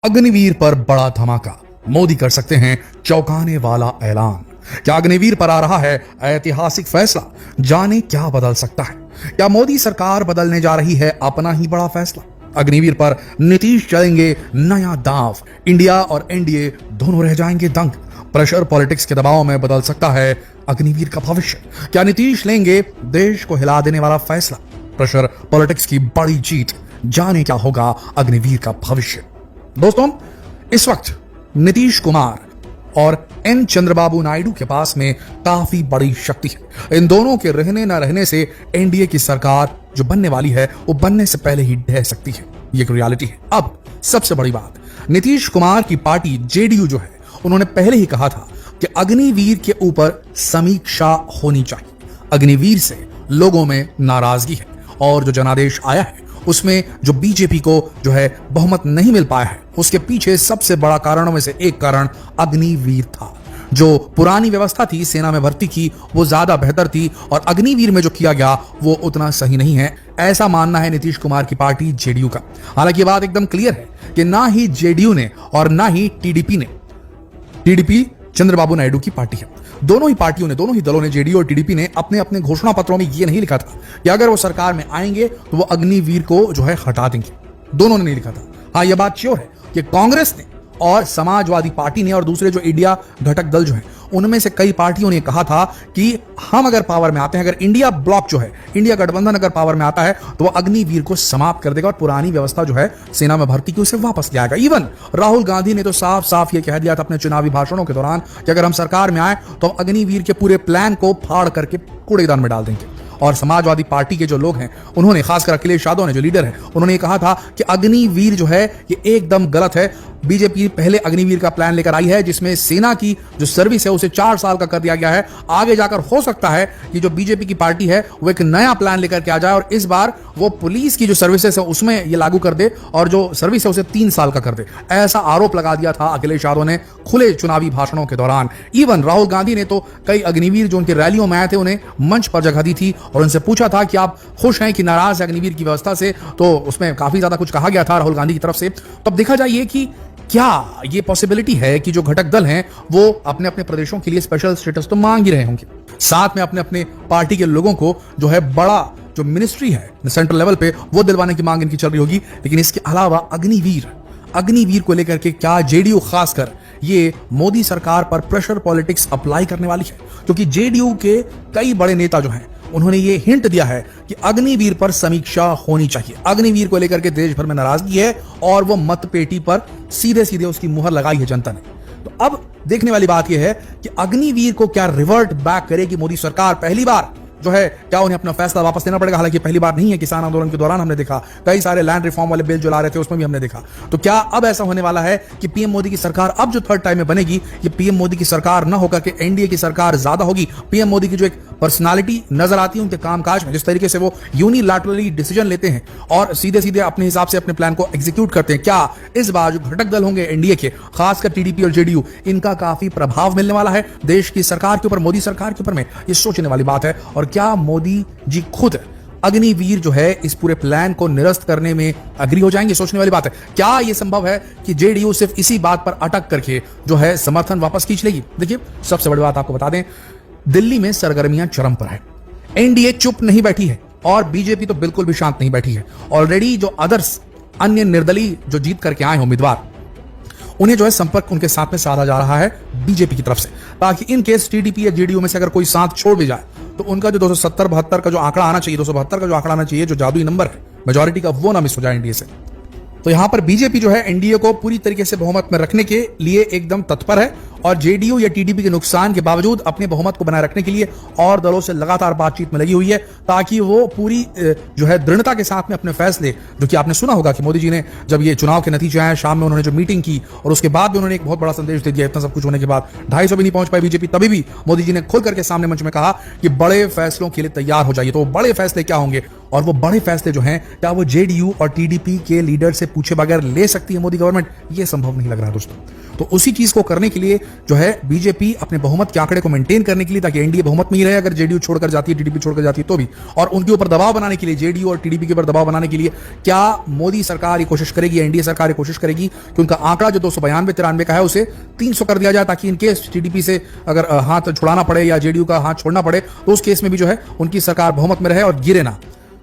अग्निवीर पर बड़ा धमाका, मोदी कर सकते हैं चौंकाने वाला ऐलान। क्या अग्निवीर पर आ रहा है ऐतिहासिक फैसला? जाने क्या बदल सकता है। क्या मोदी सरकार बदलने जा रही है अपना ही बड़ा फैसला? अग्निवीर पर नीतीश चलेंगे नया दांव, इंडिया और एनडीए दोनों रह जाएंगे दंग। प्रेशर पॉलिटिक्स के दबाव में बदल सकता है अग्निवीर का भविष्य। क्या नीतीश लेंगे देश को हिला देने वाला फैसला? प्रेशर पॉलिटिक्स की बड़ी जीत, जाने क्या होगा अग्निवीर का भविष्य। दोस्तों, इस वक्त नीतीश कुमार और एन चंद्रबाबू नायडू के पास में काफी बड़ी शक्ति है। इन दोनों के रहने न रहने से एनडीए की सरकार जो बनने वाली है वो बनने से पहले ही ढह सकती है। ये एक रियलिटी है। अब सबसे बड़ी बात, नीतीश कुमार की पार्टी जेडीयू जो है, उन्होंने पहले ही कहा था कि अग्निवीर के ऊपर समीक्षा होनी चाहिए। अग्निवीर से लोगों में नाराजगी है और जो जनादेश आया है उसमें जो बीजेपी को जो है बहुमत नहीं मिल पाया है, उसके पीछे सबसे बड़ा कारणों में से एक कारण अग्निवीर था। जो पुरानी व्यवस्था थी सेना में भर्ती की, वो ज्यादा बेहतर थी और अग्निवीर में जो किया गया वो उतना सही नहीं है, ऐसा मानना है नीतीश कुमार की पार्टी जेडीयू का। हालांकि ये बात एकदम क्लियर है कि ना ही जेडीयू ने और ना ही टीडीपी ने, टीडीपी चंद्रबाबू नायडू की पार्टी है, दोनों ही पार्टियों ने, दोनों ही दलों ने, जेडीयू और टीडीपी ने अपने अपने घोषणा पत्रों में ये नहीं लिखा था कि अगर वो सरकार में आएंगे तो वो अग्निवीर को जो है हटा देंगे। दोनों ने नहीं लिखा था। हाँ, यह बात श्योर है कि कांग्रेस ने और समाजवादी पार्टी ने और दूसरे जो इंडिया घटक दल जो है, उनमें से कई पार्टियों ने कहा था कि हम अगर पावर में आते हैं, अगर इंडिया ब्लॉक जो है, इंडिया गठबंधन अगर पावर में आता है तो वो अग्निवीर को समाप्त कर देगा और पुरानी व्यवस्था जो है सेना में भर्ती की उसे वापस ले आएगा। इवन राहुल गांधी ने तो साफ साफ ये कह दिया था अपने चुनावी भाषणों के दौरान कि अगर हम सरकार में आए तो हम अग्निवीर के पूरे प्लान को फाड़ करके कूड़ेदान में डाल देंगे। और समाजवादी पार्टी के जो लोग हैं, उन्होंने, खासकर अखिलेश यादव ने, जो लीडर है, उन्होंने ये कहा था कि अग्निवीर जो है ये एकदम गलत है। बीजेपी पहले अग्निवीर का प्लान लेकर आई है जिसमें सेना की जो सर्विस है उसे 4 साल का कर दिया गया है। आगे जाकर हो सकता है कि जो बीजेपी की पार्टी है वो एक नया प्लान लेकर के आ जाए और इस बार वो पुलिस की जो सर्विसेज है उसमें ये लागू कर दे और जो सर्विस है उसे 3 साल का कर दे। ऐसा आरोप लगा दिया था अखिलेश यादव ने खुले चुनावी भाषणों के दौरान। इवन राहुल गांधी ने तो कई अग्निवीर जो उनकी रैलियों में आए थे उन्हें मंच पर जगह दी थी और उनसे पूछा था कि आप खुश हैं कि नाराज है अग्निवीर की व्यवस्था से, तो उसमें काफी ज्यादा कुछ कहा गया था राहुल गांधी की तरफ से। तो अब देखा जाए कि क्या ये पॉसिबिलिटी है कि जो घटक दल हैं वो अपने अपने प्रदेशों के लिए स्पेशल स्टेटस तो मांग ही रहे होंगे, साथ में अपने अपने पार्टी के लोगों को जो है बड़ा जो मिनिस्ट्री है सेंट्रल लेवल पे वो दिलवाने की मांग इनकी चल रही होगी। लेकिन इसके अलावा अग्निवीर को लेकर के क्या जेडीयू खासकर ये मोदी सरकार पर प्रेशर पॉलिटिक्स अप्लाई करने वाली है? क्योंकि जेडीयू के कई बड़े नेता जो हैं उन्होंने ये हिंट दिया है कि अग्निवीर पर समीक्षा होनी चाहिए। अग्निवीर को लेकर के देश भर में नाराजगी है और वो मतपेटी पर सीधे सीधे उसकी मुहर लगाई है जनता ने। तो अब देखने वाली बात यह है कि अग्निवीर को क्या रिवर्ट बैक करेगी मोदी सरकार? पहली बार जो है क्या उन्हें अपना फैसला वापस लेना पड़ेगा? हालांकि पहली बार नहीं है, किसान आंदोलन के दौरान हमने देखा, कई सारे लैंड रिफॉर्म वाले बिल जो ला रहे थे उसमें भी हमने देखा। तो क्या अब ऐसा होने वाला है कि पीएम मोदी की सरकार अब जो थर्ड टाइम में बनेगी ये पीएम मोदी की सरकार ना होकर के एनडीए की सरकार ज्यादा होगी? पीएम मोदी की जो एक पर्सनालिटी नजर आती है उनके कामकाज में, जिस तरीके से वो यूनिलैटरली डिसीजन लेते हैं और सीधे सीधे अपने हिसाब से अपने प्लान को एग्जीक्यूट करते हैं, क्या इस बार जो घटक दल होंगे एनडीए के, खासकर टीडीपी और जेडीयू, इनका काफी प्रभाव मिलने वाला है देश की सरकार के ऊपर, मोदी सरकार के ऊपर में? ये सोचने वाली बात है। और क्या मोदी जी खुद अग्निवीर जो है इस पूरे प्लान को निरस्त करने में अग्री हो जाएंगे? सोचने वाली बात है। क्या यह संभव है कि जेडीयू सिर्फ इसी बात पर अटक करके जो है समर्थन वापस खींच लेगी? देखिए, सबसे बड़ी बात आपको बता दें, दिल्ली में सरगर्मियां चरम पर है। एनडीए चुप नहीं बैठी है और बीजेपी तो बिल्कुल भी शांत नहीं बैठी है। ऑलरेडी जो अदर्स, अन्य निर्दलीय जो जीत करके आए हैं उम्मीदवार, उन्हें जो है संपर्क उनके साथ में साधा जा रहा है बीजेपी की तरफ से, ताकि इन केस टीडीपी या जेडीयू में से अगर कोई साथ छोड़ भी जाए तो उनका जो 270-72 का जो आंकड़ा आना चाहिए, 272 का जो आंकड़ा आना चाहिए, जो जादुई नंबर है मेजॉरिटी का, वो ना मिस हो जाए एनडीए से। तो यहां पर बीजेपी जो है एनडीए को पूरी तरीके से बहुमत में रखने के लिए एकदम तत्पर है और जेडीयू या टीडीपी के नुकसान के बावजूद अपने बहुमत को बनाए रखने के लिए और दलों से लगातार बातचीत में लगी हुई है, ताकि वो पूरी जो है दृढ़ता के साथ में अपने फैसले, जो कि आपने सुना होगा कि मोदी जी ने जब ये चुनाव के नतीजे आए, शाम में उन्होंने जो मीटिंग की और उसके बाद भी उन्होंने एक बहुत बड़ा संदेश दे दिया। इतना सब कुछ होने के बाद 250 भी नहीं पहुंच पाई बीजेपी, तभी भी मोदी जी ने खुल करके सामने मंच में कहा कि बड़े फैसलों के लिए तैयार हो जाइए। तो बड़े फैसले क्या होंगे और वो बड़े फैसले जो हैं क्या वो जेडीयू और टीडीपी के लीडर से पूछे बगैर ले सकती है मोदी गवर्नमेंट? ये संभव नहीं लग रहा दोस्तों। तो उसी चीज को करने के लिए जो है बीजेपी अपने बहुमत के आंकड़े को मेंटेन करने के लिए, ताकि एनडीए बहुमत में ही रहे अगर जेडीयू छोड़कर जाती है, टीडीपी छोड़कर जाती है तो भी, और उनके ऊपर दबाव बनाने के लिए, जेडीयू और टीडीपी के ऊपर दबाव बनाने के लिए क्या मोदी सरकार ये कोशिश करेगी, एनडीए सरकार ये कोशिश करेगी कि उनका आंकड़ा जो 292-93 का है उसे 300 कर दिया जाए, ताकि इनकेस टीडीपी से अगर हाथ छुड़ाना पड़े या जेडीयू का हाथ छोड़ना पड़े तो उस केस में भी जो है उनकी सरकार बहुमत में रहे और गिरे ना।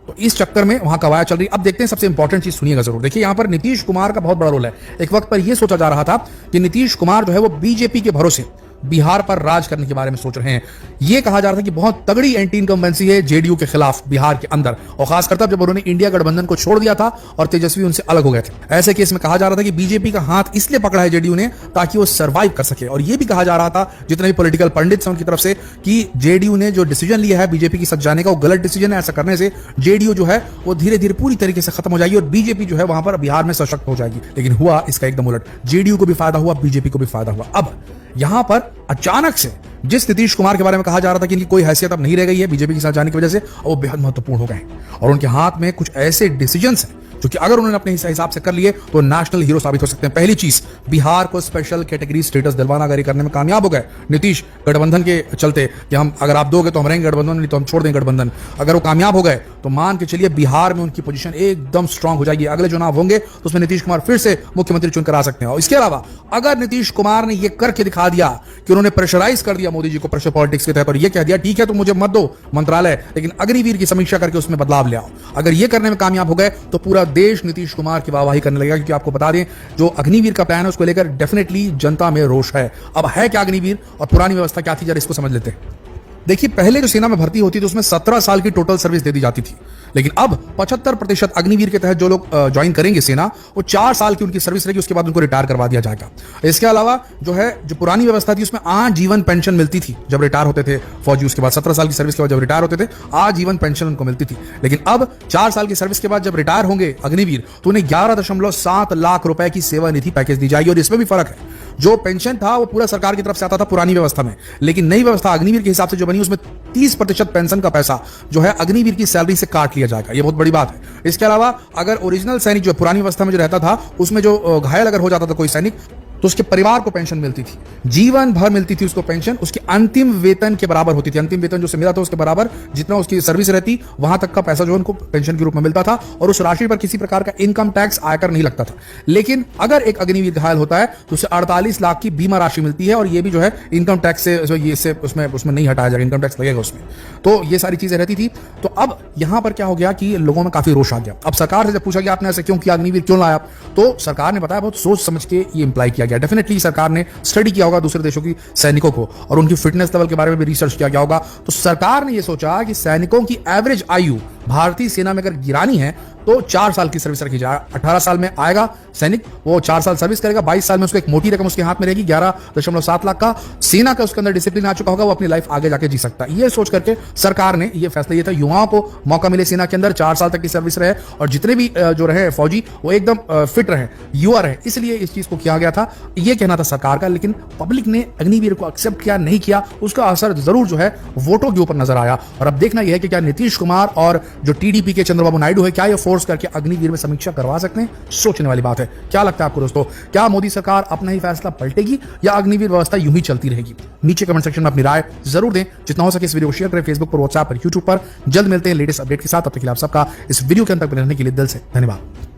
तो इस चक्कर में वहां कवायद चल रही। अब देखते हैं, सबसे इंपॉर्टेंट चीज सुनिएगा जरूर। देखिए यहां पर नीतीश कुमार का बहुत बड़ा रोल है। एक वक्त पर यह सोचा जा रहा था कि नीतीश कुमार जो है वो बीजेपी के भरोसे बिहार पर राज करने के बारे में सोच रहे हैं। यह कहा जा रहा था कि बहुत तगड़ी एंटी इनकम्बेंसी है जेडीयू के खिलाफ बिहार के अंदर, और खासकर तब जब उन्होंने इंडिया गठबंधन को छोड़ दिया था और तेजस्वी उनसे अलग हो गए थे। ऐसे केस में कहा जा रहा था कि बीजेपी का हाथ इसलिए पकड़ा है जेडीयू ने ताकि वो सर्वाइव कर सके। और यह भी कहा जा रहा था जितने भी पॉलिटिकल पंडित हैं उनकी तरफ से कि जेडीयू ने जो डिसीजन लिया है बीजेपी की साथ जाने का वो गलत डिसीजन है। ऐसा करने से जेडीयू जो है वो धीरे धीरे पूरी तरीके से खत्म हो जाएगी और बीजेपी जो है वहां पर बिहार में सशक्त हो जाएगी। लेकिन हुआ इसका एकदम उलट, जेडीयू को भी फायदा हुआ, बीजेपी को भी फायदा हुआ। अब यहां पर अचानक से जिस नीतीश कुमार के बारे में कहा जा रहा था कि इनकी कोई हैसियत अब नहीं रह गई है बीजेपी के साथ जाने की वजह से, वो बेहद महत्वपूर्ण हो गए और उनके हाथ में कुछ ऐसे डिसीजंस हैं जो कि अगर उन्होंने अपने हिसाब से कर लिए तो नेशनल हीरो साबित हो सकते हैं। पहली चीज, बिहार को स्पेशल कैटेगरी स्टेटस दिलवाना अगर ये करने में कामयाब हो गए नीतीश, गठबंधन के चलते कि हम अगर आप दोगे तो हम रहेंगे गठबंधन, नहीं तो हम छोड़ देंगे गठबंधन, अगर वो कामयाब हो गए तो मान के चलिए बिहार में उनकी पोजीशन एकदम स्ट्रांग हो जाएगी। अगले चुनाव होंगे तो उसमें नीतीश कुमार फिर से मुख्यमंत्री चुनकर आ सकते हैं। और इसके अलावा अगर नीतीश कुमार ने यह करके दिखा दिया कि उन्होंने प्रेशराइज कर दिया मोदी जी को प्रेशर पॉलिटिक्स के तहत और यह कह दिया ठीक है तो मुझे मत दो मंत्रालय, लेकिन अग्निवीर की समीक्षा करके उसमें बदलाव ले आओ, अगर यह करने में कामयाब हो गए तो पूरा देश नीतीश कुमार की वाहवाही करने लगेगा। क्योंकि आपको बता दें जो अग्निवीर का प्लान है उसको लेकर डेफिनेटली जनता में रोष है। अब है क्या अग्निवीर और पुरानी व्यवस्था क्या थी, जरा इसको समझ लेते हैं। देखिए पहले जो सेना में भर्ती होती थी उसमें 17 साल की टोटल सर्विस दे दी जाती थी, लेकिन अब 75% अग्निवीर के तहत जो लोग ज्वाइन करेंगे सेना वो 4 साल की उनकी सर्विस रहेगी, उसके बाद उनको रिटायर करवा दिया जाएगा। इसके अलावा जो है जो पुरानी व्यवस्था थी उसमें आजीवन पेंशन मिलती थी जब रिटायर होते थे फौजी, उसके बाद 17 साल की सर्विस के बाद जब रिटायर होते थे आजीवन पेंशन उनको मिलती थी। लेकिन अब 4 साल की सर्विस के बाद जब रिटायर होंगे अग्निवीर तो उन्हें 11.7 लाख रुपए की सेवा निधि पैकेज दी जाएगी। और इसमें भी फर्क है, जो पेंशन था वो पूरा सरकार की तरफ से आता था पुरानी व्यवस्था में, लेकिन नई व्यवस्था अग्निवीर के हिसाब से जो बनी उसमें 30% पेंशन का पैसा जो है अग्निवीर की सैलरी से काट लिया जाएगा। ये बहुत बड़ी बात है। इसके अलावा अगर ओरिजिनल सैनिक जो पुरानी व्यवस्था में जो रहता था उसमें जो घायल अगर हो जाता था कोई सैनिक तो उसके परिवार को पेंशन मिलती थी, जीवन भर मिलती थी उसको पेंशन, उसके अंतिम वेतन के बराबर होती थी। अंतिम वेतन जो से मिला था उसके बराबर जितना उसकी सर्विस रहती वहां तक का पैसा जो उनको पेंशन के रूप में मिलता था और उस राशि पर किसी प्रकार का इनकम टैक्स आयकर नहीं लगता था। लेकिन अगर एक अग्निवीर घायल होता है तो उसे 48 लाख की बीमा राशि मिलती है और ये भी जो है इनकम टैक्स से ये से उसमें नहीं हटाया जाएगा, इनकम टैक्स लगेगा उसमें। तो ये सारी चीजें रहती थी। तो अब यहां पर क्या हो गया कि लोगों में काफी रोष आ गया। अब सरकार से जब पूछा गया आपने ऐसे क्यों किया, अग्निवीर क्यों लाया, तो सरकार ने बताया बहुत सोच समझ के ये इंप्लाई किया गया। डेफिनेटली सरकार ने स्टडी किया होगा दूसरे देशों की सैनिकों को और उनकी फिटनेस लेवल के बारे में भी रिसर्च किया गया होगा। तो सरकार ने यह सोचा कि सैनिकों की एवरेज आयु भारतीय सेना में अगर गिरानी है तो 4 साल की सर्विस रखी जाए। 18 साल में आएगा सैनिक, वो 4 साल सर्विस करेगा, 22 साल में उसको एक मोटी रकम उसके हाथ में रहेगी 11.7 लाख का, सेना का उसके अंदर डिसिप्लिन आ चुका होगा, वो अपनी लाइफ आगे जाके जी सकता है। ये सोच करके सरकार ने ये फैसला लिया था युवाओं को मौका मिले सेना के अंदर 4 साल तक की सर्विस रहे और जितने भी जो रहे फौजी वो एकदम फिट रहे, युवा रहे, इसलिए इस चीज को किया गया था। ये कहना था सरकार का, लेकिन पब्लिक ने अग्निवीर को एक्सेप्ट किया नहीं किया उसका असर जरूर जो है वोटों के ऊपर नजर आया। और अब देखना यह है कि क्या नीतीश कुमार और जो टीडीपी के चंद्रबाबू नायडू है क्या ये फोर्स करके अग्निवीर में समीक्षा करवा सकते हैं, सोचने वाली बात है। क्या लगता है आपको दोस्तों, क्या मोदी सरकार अपना ही फैसला पलटेगी या अग्निवीर व्यवस्था यूं ही चलती रहेगी? नीचे कमेंट सेक्शन में अपनी राय जरूर दें। जितना हो सके इस वीडियो को शेयर करें फेसबुक पर, व्हाट्सएप पर, यूट्यूब पर। जल्द मिलते हैं लेटेस्ट अपडेट के साथ। तब तक के लिए आप सबका इस वीडियो के अंत तक रहने के लिए दिल से धन्यवाद।